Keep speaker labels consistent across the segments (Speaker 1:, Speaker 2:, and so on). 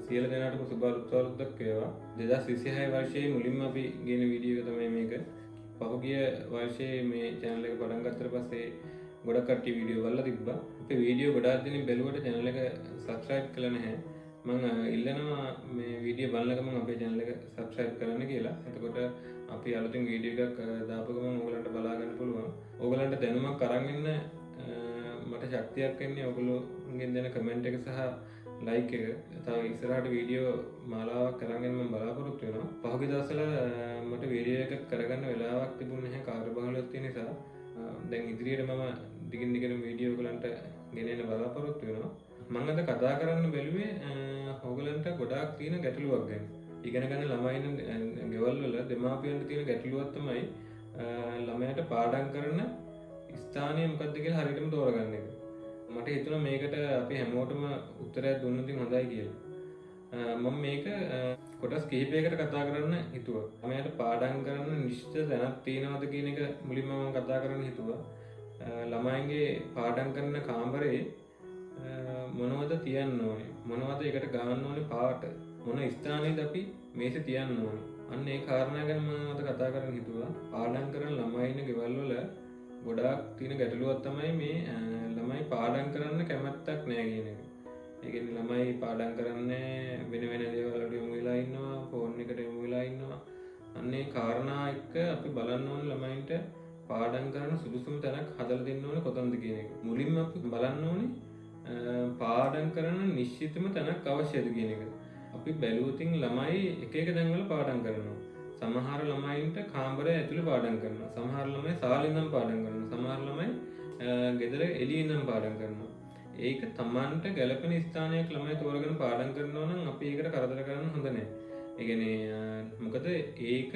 Speaker 1: සියලු දෙනාටම සුබ අලුත් අවුරුද්දක් වේවා. 2026 වර්ෂයේ මුලින්ම අපි ගේන වීඩියෝ එක තමයි මේක. පහුගිය වර්ෂයේ මේ channel එක පටන් ගත්තට පස්සේ ගොඩක් කට්ටිය වීඩියෝ බලලා තිබ්බා. අපේ වීඩියෝ ගොඩාක් දෙනෙක් බැලුවට channel එක subscribe කළා නැහැ. මම ඉල්ලනවා මේ වීඩියෝ බලන ගමන් අපේ channel එක subscribe කරන්න කියලා. එතකොට අපි අලුතින් වීඩියෝ එකක් දාපු ගමන් ඕගලන්ට බලා ගන්න පුළුවන්. ඕගලන්ට දැනුමක් අරන් ඉන්න මට ශක්තියක් එන්නේ ඔයගොල්ලෝගෙන් දෙන කමෙන්ට් එක සහ ලයික් එක. තව ඉස්සරහට වීඩියෝ මාලාවක් කරගෙන මම බලාපොරොත්තු වෙනවා. පහුගිය දවස්වල මට වීඩියෝ එකක් කරගන්න වෙලාවක් තිබුණේ නැහැ කාර්යබහුලත්වය තියෙන නිසා. දැන් ඉදිරියට මම දිගින් දිගටම වීඩියෝ ඔයගලන්ට ගෙනෙන්න බලාපොරොත්තු වෙනවා. මම අද කතා කරන්න බැලුවේ ඔයගලන්ට ගොඩාක් තියෙන ගැටලුවක් ගැන. ඉගෙන ගන්න ළමයින් ගෙවල් වල දෙමාපියන්ට තියෙන ගැටලුවක් තමයි ළමයාට පාඩම් කරන ස්ථානය මොකක්ද කියලා හරියටම තෝරගන්න එක. මට හිතුණා මේකට අපි හැමෝටම උත්තරයක් දුන්නොත් හොඳයි කියලා. මම මේක කොටස් කිහිපයකට කතා කරන්න හිතුවා. ළමයාට පාඩම් කරන්න නිශ්චිත තැනක් තියෙනවද කියන එක මුලින්ම මම කතා කරන්න හිතුවා. ළමයින්ගේ පාඩම් කරන කාමරේ මොනවද තියන්න ඕනේ? මොනවද ඒකට ගන්න ඕනේ පාට? මොන ස්ථානයේද අපි මේසෙ තියන්න ඕනේ? අන්න ඒ කාරණා ගැන මම අද කතා කරන්න හිතුවා. පාඩම් කරන ළමයි ඉන්න ගෙවල් වල ගොඩාක් තියෙන ගැටලුවක් තමයි මේ ළමයි පාඩම් කරන්න කැමැත්තක් නැහැ කියන එක. ඒ කියන්නේ ළමයි පාඩම් කරන්නේ වෙන වෙන දේවල් වලට යොමු වෙලා ඉන්නවා, ෆෝන් එකට යොමු වෙලා ඉන්නවා. අන්න ඒ කාරණා එක්ක අපි බලන්න ඕනේ ළමයින්ට පාඩම් කරන සුදුසුම තැනක් හදලා දෙන්න ඕනේ කොතනද කියන එක. මුලින්ම අපි බලන්න ඕනේ පාඩම් කරන නිශ්චිතම තැනක් අවශ්‍යද කියන එක. අපි බැලුවොතින් ළමයි එක එක තැන්වල පාඩම් කරනවා. සමහර ළමයින්ට කාමරය ඇතුළේ පාඩම් කරනවා. සමහර ළමයි සාලේ ඉඳන් පාඩම් කරනවා. සමහර ළමයි ගෙදර එළියේ ඉඳන් පාඩම් කරනවා. ඒක Tamanට ගැළපෙන ස්ථානයක් ළමයි තෝරගෙන පාඩම් කරනවා නම් අපි ඒකට කරදර කරන්න හොඳ නැහැ. ඒ කියන්නේ මොකද ඒක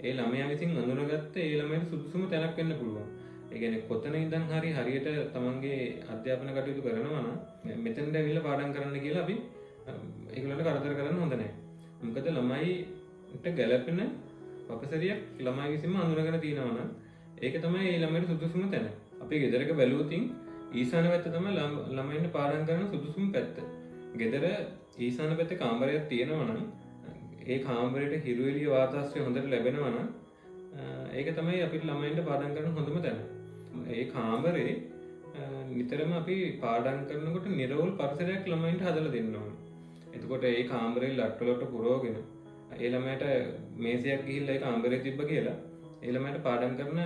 Speaker 1: ඒ ළමයා විසින් අඳුනගත්ත ඒ ළමයට සුදුසුම තැනක් වෙන්න පුළුවන්. ඒ කියන්නේ කොතන ඉඳන් හරි හරියට තමන්ගේ අධ්‍යාපන කටයුතු කරනවා නම් මෙතනට ඇවිල්ලා පාඩම් කරන්න කියලා අපි ඒගොල්ලන්ට කරදර කරන්න හොඳ නැහැ. මොකද ළමයිට ගැළපෙන වපසරියක් ළමයි විසින්ම අඳුනගෙන තියෙනවා නම් ඒක තමයි ඒ ළමයට සුදුසුම තැන. අපි ගෙදරක බැලුවොතින් ඊසාන පැත්ත තමයි ළමයින්ට පාඩම් කරන සුදුසුම පැත්ත. ගෙදර ඊසාන පැත්තේ කාමරයක් තියෙනවා නම් ඒ කාමරයට හිරු එළිය වාතාශ්‍රය හොඳට ලැබෙනවා නම් ඒක තමයි අපිට ළමයින්ට පාඩම් කරන හොඳම තැන. ඒ කාමරේ නිතරම අපි පාඩම් කරනකොට නිරවුල් පරිසරයක් ළමයින්ට හදලා දෙන්න ඕනේ. එතකොට ඒ කාමරේ ලට්ටලට පුරවගෙන ඒ ළමයට මේසයක් ගිහිල්ලා ඒ කාමරේ තිබ්බ කියලා ඒ ළමයට පාඩම් කරන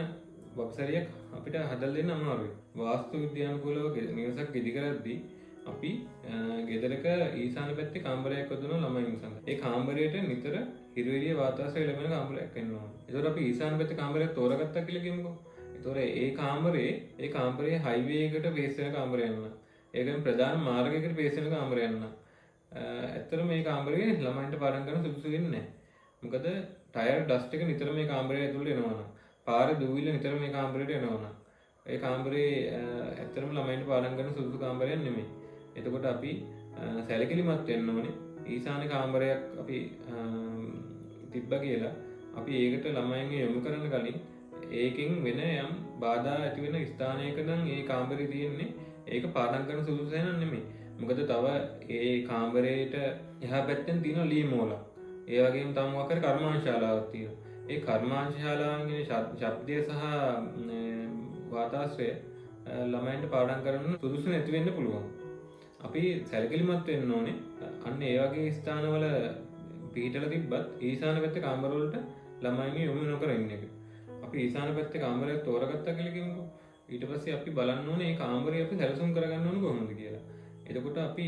Speaker 1: වපසරියක් අපිට හදලා දෙන්න අමාරුයි. වාස්තු විද්‍යානුකූලව නිවසක් ඉදි කරද්දී අපි ගෙදරක ඊසාන පැත්තේ කාමරයක් හදනවා ළමයින් සඳහා. ඒ කාමරයට නිතර හිරු එළිය වාතාශ්‍රය ලැබෙන කාමරයක් වෙන්න ඕනේ. ඒතකොට අපි ඊසාන පැත්තේ කාමරයක් තෝරගත්තා කියලා කියමුකෝ. ඒතකොට ඒ කාමරේ හයිවේ එකට බේස් වෙන කාමරයක් නෑ. ඒකෙන් ප්‍රධාන මාර්ගයකට බේස් වෙන කාමරයක් නෑ. ඇත්තටම මේ කාමරේ ළමයින්ට පාඩම් කරන්න සුදුසු වෙන්නේ නැහැ. මොකද ටයර් ඩස්ට් එක නිතර මේ කාමරේ ඇතුළට එනවා නම්, පාරේ දූවිලි නිතර මේ කාමරේට එනවා නම්, ඒ කාමරේ ඇත්තටම ළමයින්ට පාඩම් කරන්න සුදුසු කාමරයක් නෙමෙයි. එතකොට අපි සැලකිලිමත් වෙන්න ඕනේ. ඊසාන කාමරයක් අපි තිබ්බා කියලා අපි ඒකට ළමයින්ගේ යොමු කරන කලින් ඒකෙන් වෙන යම් බාධා ඇති වෙන ස්ථානයක නම් ඒ කාමරේ තියෙන්නේ ඒක පාඩම් කරන සුදුසු තැනක් නෙමෙයි. මොකද තව ඒ කාමරේට එහා පැත්තෙන් තියෙන ලී මෝලක්. ඒ වගේම තව මොකක් හරි කර්මාන්තශාලාවක් තියෙනවා. ඒ කර්මාන්තශාලාවන්ගේ ශබ්දය සහ වාතාශ්‍රය ළමයින්ට පාඩම් කරන්න සුදුසු නැති වෙන්න පුළුවන්. අපි සැලකිලිමත් වෙන්න ඕනේ. අන්න ඒ වගේ ස්ථානවල පිටලා තිබ්බත් ඊසාන පැත්තේ කාමරවලට ළමයින්ගේ යොමු නොකර ඉන්න එක. අපි ඊසාන පැත්තේ කාමරයක් තෝරගත්තා කියලා කියමුකෝ. ඊට පස්සේ අපි බලන්න ඕනේ මේ කාමරය අපි සැලසුම් කරගන්න ඕනේ කොහොමද කියලා. එතකොට අපි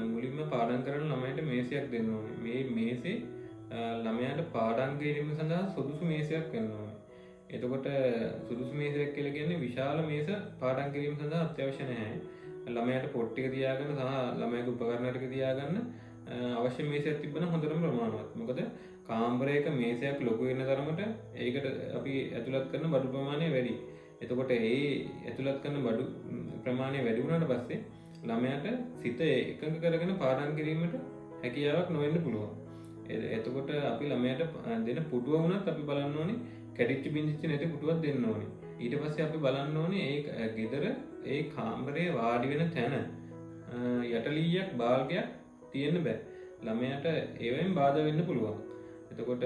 Speaker 1: මුලින්ම පාඩම් කරන ළමයින්ට මේසයක් දෙන්න ඕනේ. මේ මේසේ ළමයාට පාඩම් කිරීම සඳහා සුදුසු මේසයක් වෙන්න ඕනේ. එතකොට සුදුසු මේසයක් කියලා කියන්නේ විශාල මේස පාඩම් කිරීම සඳහා අත්‍යවශ්‍ය නැහැ. ළමයාට පොත් ටික තියාගන්න සහ ළමයාගේ උපකරණ ටික තියාගන්න අවශ්‍ය මේසයක් තිබ්බනම් හොඳටම ප්‍රමාණවත්. මොකද කාමරයක මේසයක් ලොකු වෙන තරමට ඒකට අපි ඇතුළත් කරන බඩු ප්‍රමාණය වැඩි. එතකොට ඒ ඇතුළත් කරන බඩු ප්‍රමාණය වැඩි වුණාට පස්සේ ළමයාට සිත එකඟ කරගෙන පාඩම් කිරීමට හැකියාවක් නොවෙන්න පුළුවන්. එතකොට අපි ළමයාට දෙන පුටුව වුණත් අපි බලන්න ඕනේ කැඩිච්ච බින්දිච්ච නැති පුටුවක් දෙන්න ඕනේ. ඊට පස්සේ අපි බලන්න ඕනේ ඒ ගෙදර ඒ කාමරේ වාඩි වෙන තැන යටලීයක් බාල්ගයක් තියෙන්න බෑ. ළමයාට ඒවෙන් බාධා වෙන්න පුළුවන්. එතකොට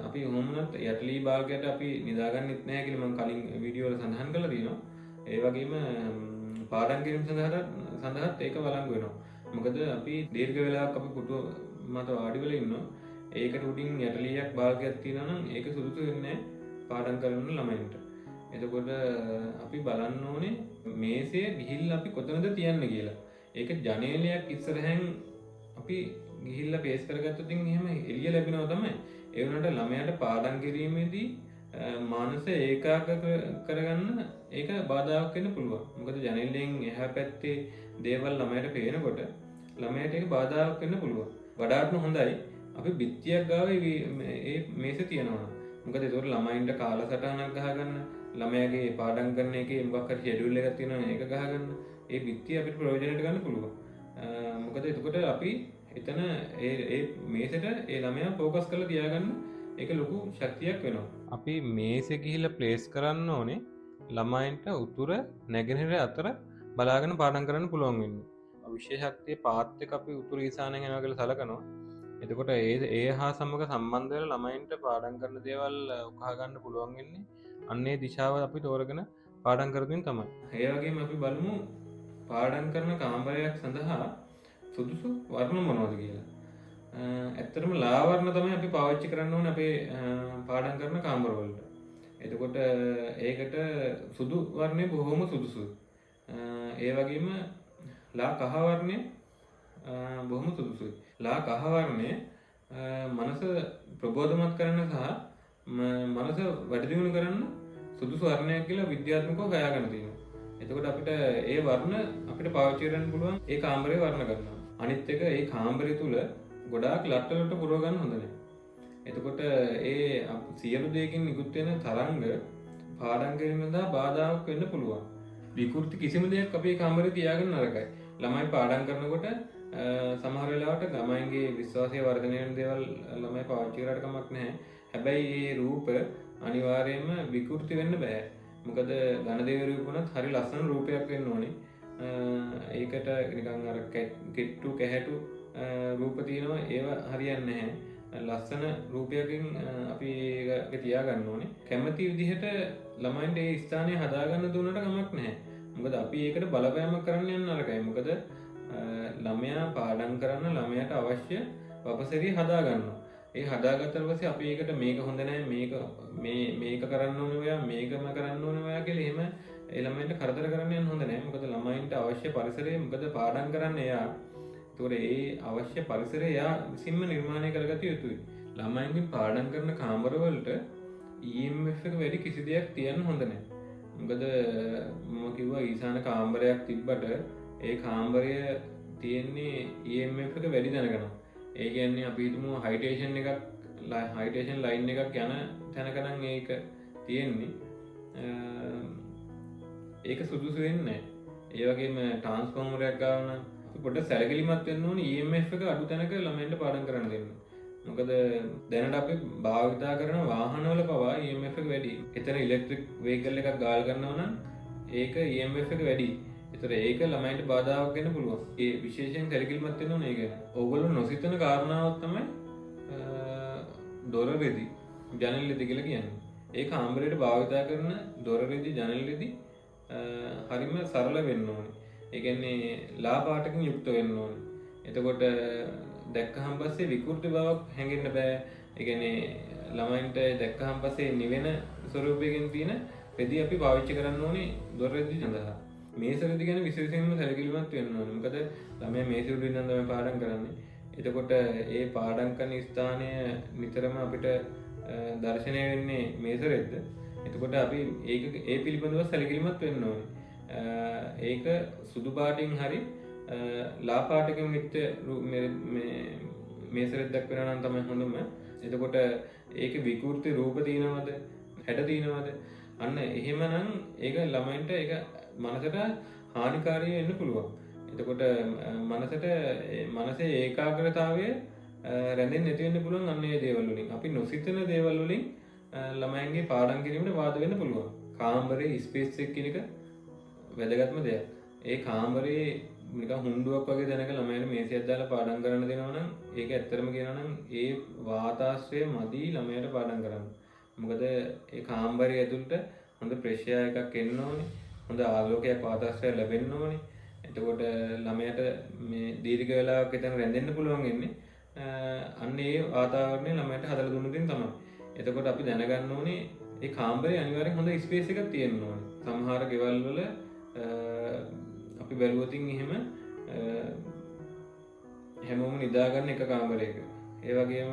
Speaker 1: අපි හොමනත් යටලී භාගයට අපි නිදාගන්නෙත් නැහැ කියලා මම කලින් වීඩියෝ වල සඳහන් කරලා තියෙනවා. ඒ වගේම පාඩම් කිරීම සඳහාත් ඒක වළංගු වෙනවා. මොකද අපි දීර්ඝ වෙලාවක් අපි පුටුව මත වාඩි වෙලා ඉන්නවා. ඒකට උඩින් යටලියක් භාගයක් තියෙනවා නම් ඒක සුදුසු වෙන්නේ පාඩම් කරන ළමයින්ට. එතකොට අපි බලන්න ඕනේ මේසේ ගිහිල්ලා අපි කොතනද තියන්නේ කියලා. ඒක ජනේලයක් ඉස්සරහෙන් අපි ගිහිල්ලා පේස් කරගත්තොත් එහෙම එළිය ලැබෙනවා තමයි. ඒ වුණාට ළමයාට පාඩම් කිරීමේදී මානස ඒකාග්‍ර කරගන්න ඒක බාධාවක් වෙන්න පුළුවන්. මොකද ජනේලයෙන් එහා පැත්තේ දේවල් ළමයාට පේනකොට ළමයාට ඒක බාධාවක් වෙන්න පුළුවන්. වඩාත්ම හොඳයි අපි බිත්තියක් ගාව ඒ මේසෙ තියනවා. මොකද ඒතකොට ළමයින්ට කාලසටහනක් ගහගන්න, ළමයාගේ පාඩම් කරන එකේ මොකක් හරි ෂෙඩියුල් එකක් තියෙනවා ඒක ගහගන්න. ඒ බිත්තිය අපිට ප්‍රයෝජනයට ගන්න පුළුවන්. මොකද එතකොට අපි එතන ඒ මේසෙට ඒ ළමයා ફોකස් කරලා තියාගන්න ඒක ලොකු ශක්තියක් වෙනවා. අපි මේසෙ ගිහිල්ලා ප්ලේස් කරන්න ඕනේ ළමයින්ට උතුර නැගෙනහිර අතර බලාගෙන පාඩම් කරන්න පුළුවන් වෙන්නේ. විශේෂත්වයේ පාත් එක අපි උතුරු ඊසානයෙන් යනවා කියලා සලකනවා. එතකොට ඒ හා සමග සම්බන්ධ වෙලා ළමයින්ට පාඩම් කරන දේවල් උකහා ගන්න පුළුවන් වෙන්නේ අන්නේ දිශාව අපි තෝරගෙන පාඩම් කරමින් තමයි. ඒ වගේම අපි බලමු පාඩම් කරන කාමරයක් සඳහා සුදුසු වර්ණ මොනවද කියලා. ඇත්තටම ලා වර්ණ තමයි අපි පාවිච්චි කරන්න ඕනේ අපේ පාඩම් කරන කාමරවලට. එතකොට ඒකට සුදු වර්ණය බොහොම සුදුසුයි. ඒ වගේම ලා කහ වර්ණය බොහොම සුදුසුයි. ලා කහ වර්ණය මනස ප්‍රබෝධමත් කරන්න සහ මනස වැඩිදියුණු කරන්න සුදුසු වර්ණයක් කියලා විද්‍යාත්මකව හොයාගෙන තියෙනවා. එතකොට අපිට ඒ වර්ණ අපිට පාවිච්චි කරන්න පුළුවන් ඒ කාමරේ වර්ණ කරනවා. අනිත් එක ඒ කාමරය තුල ගොඩාක් ලට්ටලට පුරව ගන්න හොඳ නැහැ. එතකොට ඒ සියලු දෙයකින් නිකුත් වෙන තරංග පාඩම් කිරීම සඳහා බාධාවක් වෙන්න පුළුවන්. විකෘති කිසිම දෙයක් අපේ කාමරේ තියාගන්න නරකයි. ළමයි පාඩම් කරනකොට සමහර වෙලාවට ළමයින්ගේ විශ්වාසය වර්ධනය වෙන දේවල් ළමයි පාවිච්චි කරලා කමක් නැහැ. හැබැයි මේ රූප අනිවාර්යයෙන්ම විකෘති වෙන්න බෑ. මොකද ඝනදේව රූප උනත් හරි ලස්සන රූපයක් වෙන්න ඕනේ. ඒකට නිකන් අර කෙට්ටු කැහැටු රූප තියෙනවා ඒව හරියන්නේ නැහැ. ලස්සන රූපයකින් අපි ඒක තියාගන්න ඕනේ. කැමති විදිහට ළමයින්ට ඒ ස්ථානය හදාගන්න දුන්නට කමක් නැහැ. මොකද අපි ඒකට බලපෑමක් කරන්න යන්න නරකයි. මොකද ළමයා පාඩම් කරන්න ළමයාට අවශ්‍ය වපසරිය හදාගන්නවා. ඒ හදාගත්තට පස්සේ අපි ඒකට මේක හොඳ නැහැ මේක කරන්න ඕනේ ඔයා මේකම කරන්න ඕනේ ඔයා කියලා එහෙම ඒ ළමයින්ට කරදර කරන්න යන්න හොඳ නැහැ. මොකද ළමයින්ට අවශ්‍ය පරිසරය මොකද පාඩම් කරන්න එයා. ඒතකොට ඒ අවශ්‍ය පරිසරය එයා විසින්ම නිර්මාණය කරගත යුතුයි. ළමයින්ගෙන් පාඩම් කරන කාමරවලට EMF එක වැඩි කිසි දෙයක් තියන්න හොඳ නැහැ. මොකද මම කිව්වා ඊසාන කාමරයක් තිබ්බට ඒ කාමරය තියෙන්නේ EMF එක වැඩි දැනගනවා. ඒ කියන්නේ අපි හිතමු හයිටේෂන් ලයින් එකක් යන තැනක නම් ඒක තියෙන්නේ. ඒක සුදුසු වෙන්නේ නැහැ. ඒ වගේම ට්‍රාන්ස්ෆෝමරයක් ගාවන අපි පොඩ්ඩක් සැලකිලිමත් වෙන්න ඕනේ EMF එක අඩු තැනක ළමයින්ට පාඩම් කරන්න දෙන්න. මොකද දැනට අපි භාවිතා කරන වාහනවල පවා EMF එක වැඩි. එතන ඉලෙක්ට්‍රික් වෙහිකල් එකක් ගාල් කරනවා නම් ඒක EMF එක වැඩි. ඒතර ඒක ළමයින්ට බාධාවක් වෙන්න පුළුවන්. ඒ විශේෂයෙන් සැලකිලිමත් වෙන්න ඕනේ ඒක. ඕගොල්ලෝ නොසිතන කාරණාවක් තමයි දොර රෙදි, ජනල් රෙදි කියලා කියන්නේ. ඒ කාමරයට භාවිතා කරන දොර රෙදි, ජනල් රෙදි හරිම සරල වෙන්න ඕනේ. ඒ කියන්නේ ලා පාටකින් යුක්ත වෙන්න ඕනේ. එතකොට දැක්කහම පස්සේ විකෘති බවක් හැඟෙන්න බෑ. ඒ කියන්නේ ළමයින්ට දැක්කහම පස්සේ නිවෙන ස්වරූපයකින් තියෙන රෙදි අපි පාවිච්චි කරන්න ඕනේ දොර රෙදි සඳහා. මේස රෙදි ගැන විශේෂයෙන්ම සැලකිලිමත් වෙන්න ඕනේ. මොකද ළමයා මේස උඩින් නම් තමයි පාඩම් කරන්නේ. එතකොට ඒ පාඩම් කරන ස්ථානය නිතරම අපිට දර්ශනය වෙන්නේ මේස රෙද්ද. එතකොට අපි ඒ පිළිබඳව සැලකිලිමත් වෙන්න ඕනේ. ඒක සුදු පාටින් හරි ලා පාටකින් විත් මේස රෙද්දක් වෙනවා නම් තමයි හොඳම. එතකොට ඒකේ විකෘති රූප තියෙනවද? හැඩ තියෙනවද? අන්න එහෙමනම් ඒක ළමයින්ට ඒක මනසට හානිකාරී වෙන්න පුළුවන්. එතකොට මනසේ ඒකාග්‍රතාවය රැඳෙන්නේ නැති වෙන්න පුළුවන් අන්න ඒ දේවල් වලින්. අපි නොසිතන දේවල් වලින් ළමයින්ගේ පාඩම් කිරීමට වාද වෙන්න පුළුවන්. කාමරේ ස්පේස් එක කියන එක වැදගත්ම දෙයක්. ඒ කාමරේ නිකන් හුණ්ඩුවක් වගේ දැනක ළමයට මේසයක් දාලා පාඩම් කරන්න දෙනවා නම් ඒක ඇත්තටම කියනවා නම් ඒ වාතාශ්‍රය මදි ළමයට පාඩම් කරන්න. මොකද ඒ කාමරය ඇතුළට හොඳ ප්‍රෙෂර් එකක් එන්න ඕනේ. හොඳ ආලෝකයක් වාතාශ්‍රය ලැබෙන්න ඕනේ. එතකොට ළමයට මේ දීර්ඝ වේලාවක් එතන රැඳෙන්න පුළුවන් වෙන්නේ අන්න ඒ වාතාවරණය ළමයට හදලා දුන්න දෙයින් තමයි. එතකොට අපි දැනගන්න ඕනේ ඒ කාමරේ අනිවාර්යෙන් හොඳ ස්පේස් එකක් තියෙන්න ඕනේ. සමහර ගෙවල් වල අපි බැලුවොතින් එහෙම හැමෝම නිදාගන්න එක කාමරයක. ඒ වගේම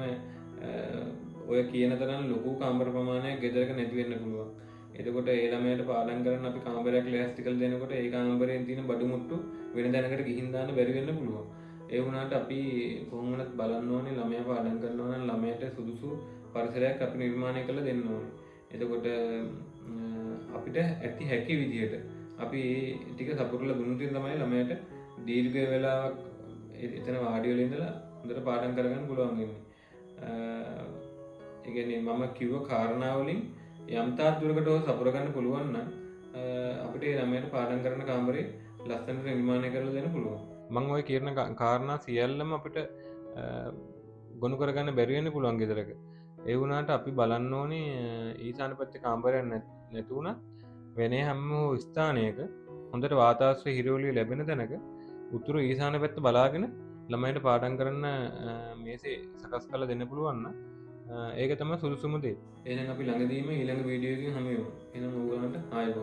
Speaker 1: ඔය කියන තරම් ලොකු කාමර ප්‍රමාණයක් ගෙදරක නැති වෙන්න පුළුවන්. එතකොට ඒ ළමයට පාඩම් කරන්න අපි කාමරයක් ලෑස්ති කරලා දෙනකොට ඒ කාමරයෙන් තියෙන බඩු මුට්ටු වෙන තැනකට ගිහින් දාන්න බැරි වෙන්න පුළුවන්. ඒ වුණාට අපි කොහොම වුණත් බලන්න ඕනේ ළමයා පාඩම් කරනවා නම් ළමයට සුදුසු පරිසරයක් අපි නිර්මාණය කරලා දෙන්න ඕනේ. එතකොට අපිට ඇති හැකි විදිහට අපි ටික සපුරලා දුන්නොත් තමයි ළමයට දීර්ඝ වේලාවක් එතන වාඩි වෙලා ඉඳලා හොඳට පාඩම් කරගන්න පුළුවන් වෙන්නේ. ඒ කියන්නේ මම කිව්ව කාරණා වලින් යම් තාක් දුරකට ඔය සපුර ගන්න පුළුවන් නම් අපිට ඒ ළමයට පාඩම් කරන කාමරේ ලස්සනට නිර්මාණය කරලා දෙන්න පුළුවන්. මම ඔය කියන කාරණා සියල්ලම අපිට ගොනු කරගන්න බැරි වෙන්න පුළුවන් ගෙදරක. ඒ වුණාට අපි බලන්න ඕනේ ඊසාන පැත්තේ කාමරයක් නැති වුණා වෙන හැම ස්ථානයක හොඳට වාතාශ්‍රය හිරවලිය ලැබෙන තැනක උතුරු ඊසාන පැත්ත බලාගෙන ළමයට පාඩම් කරන්න මේසේ සකස් කරලා දෙන්න පුළුවන් නම් ඒක තමයි සුදුසුම දේ. එහෙනම් අපි ළඟදීම ඊළඟ වීඩියෝ එකකින් හමු වෙමු. එහෙනම් ඕගොල්ලන්ට ආයෙත්